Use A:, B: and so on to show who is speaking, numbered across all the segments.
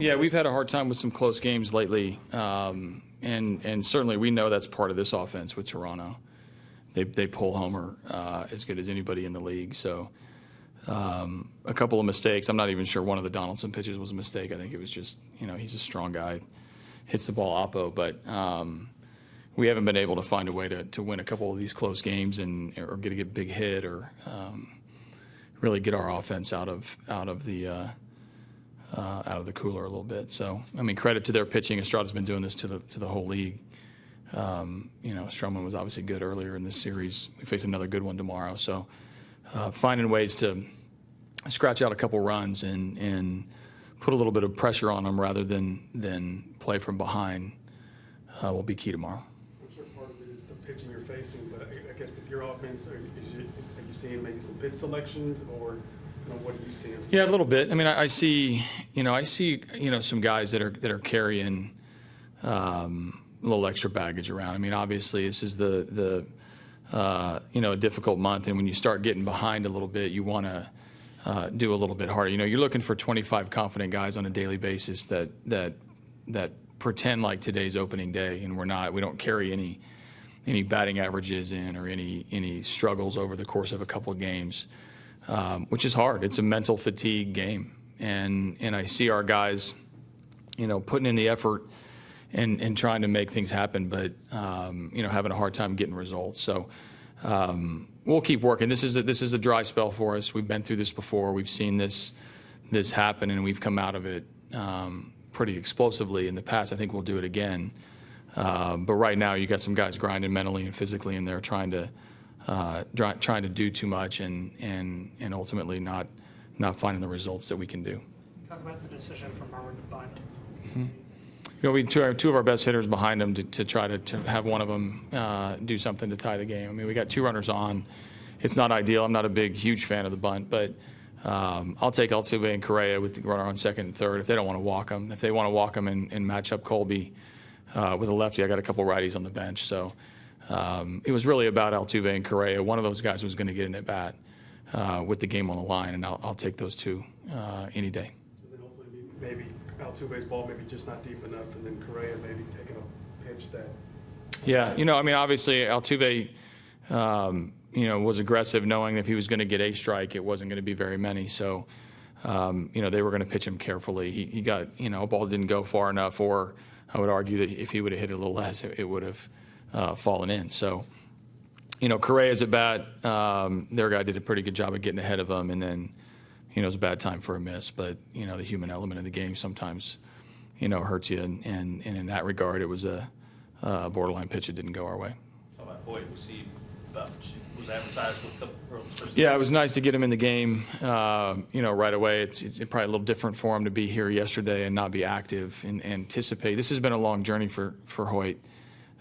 A: Yeah, we've had a hard time with some close games lately, and certainly we know that's part of this offense with Toronto. They pull homer as good as anybody in the league. So a couple of mistakes. I'm not even sure one of the Donaldson pitches was a mistake. I think it was just, he's a strong guy, hits the ball oppo, but we haven't been able to find a way to win a couple of these close games or get a big hit or really get our offense out of the cooler a little bit. So, I mean, credit to their pitching. Estrada's been doing this to the whole league. Stroman was obviously good earlier in this series. We face another good one tomorrow. So, finding ways to scratch out a couple runs and put a little bit of pressure on them rather than play from behind will be key tomorrow.
B: I'm sure part of it is the pitching you're facing, but I guess with your offense, are you seeing maybe some pitch selections or? What are you seeing?
A: Yeah, a little bit. I mean, I see some guys that are carrying a little extra baggage around. I mean, obviously, this is a difficult month, and when you start getting behind a little bit, you want to do a little bit harder. You're looking for 25 confident guys on a daily basis that pretend like today's opening day, and we're not. We don't carry any batting averages in or any struggles over the course of a couple of games. Which is hard. It's a mental fatigue game, and I see our guys, putting in the effort and trying to make things happen, but having a hard time getting results. So we'll keep working. This is a dry spell for us. We've been through this before. We've seen this happen, and we've come out of it pretty explosively in the past. I think we'll do it again. But right now, you got some guys grinding mentally and physically, and they're trying to do too much and ultimately not finding the results that we can do.
C: Talk about the decision from Marlins to bunt.
A: Mm-hmm. We two of our best hitters behind them to try to have one of them do something to tie the game. I mean, we got two runners on. It's not ideal. I'm not a huge fan of the bunt, but I'll take Altuve and Correa with the runner on second and third if they don't want to walk them. If they want to walk them and match up Colby with a lefty, I got a couple righties on the bench. So it was really about Altuve and Correa. One of those guys was going to get an at-bat with the game on the line, and I'll take those two any day.
B: So then ultimately maybe Altuve's ball maybe just not deep enough, and then Correa maybe taking a pitch that...
A: Yeah, I mean, obviously Altuve, was aggressive knowing if he was going to get a strike, it wasn't going to be very many. So, they were going to pitch him carefully. He got, a ball didn't go far enough, or I would argue that if he would have hit it a little less, it would have fallen in. So, Correa's at bat. Their guy did a pretty good job of getting ahead of him, and then, it was a bad time for a miss. But, the human element of the game sometimes, hurts you. And in that regard, it was a borderline pitch that didn't go our way.
D: How about Hoyt? Was advertised with the Orioles?
A: Yeah, it was nice to get him in the game, right away. It's probably a little different for him to be here yesterday and not be active and anticipate. This has been a long journey for Hoyt.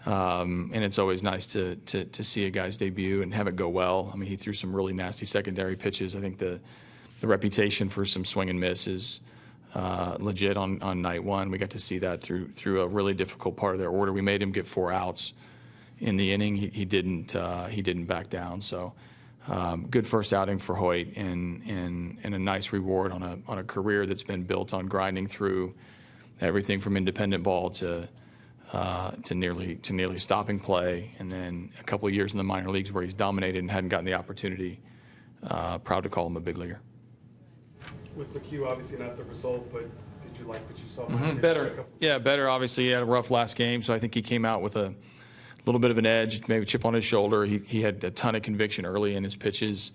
A: And it's always nice to see a guy's debut and have it go well. I mean, he threw some really nasty secondary pitches. I think the reputation for some swing and miss is legit on night one. We got to see that through a really difficult part of their order. We made him get 4 outs in the inning. He didn't back down. So good first outing for Hoyt and a nice reward on a career that's been built on grinding through everything from independent ball to nearly stopping play, and then a couple of years in the minor leagues where he's dominated and hadn't gotten the opportunity. Proud to call him a big leaguer.
B: With McHugh, obviously not the result, but did you like what you saw?
A: Mm-hmm. Better. Yeah, better. Obviously, he had a rough last game, so I think he came out with a little bit of an edge, maybe a chip on his shoulder. He had a ton of conviction early in his pitches.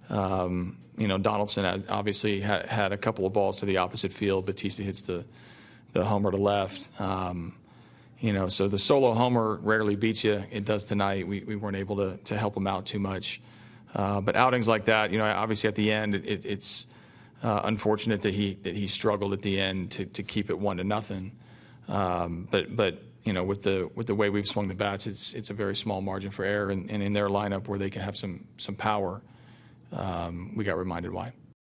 A: Donaldson obviously had a couple of balls to the opposite field. Batista hits the homer to left. So the solo homer rarely beats you. It does tonight. We weren't able to help him out too much. But outings like that, obviously at the end, it's unfortunate that he struggled at the end to keep it 1-0. But with the way we've swung the bats, it's a very small margin for error, and in their lineup where they can have some power, we got reminded why.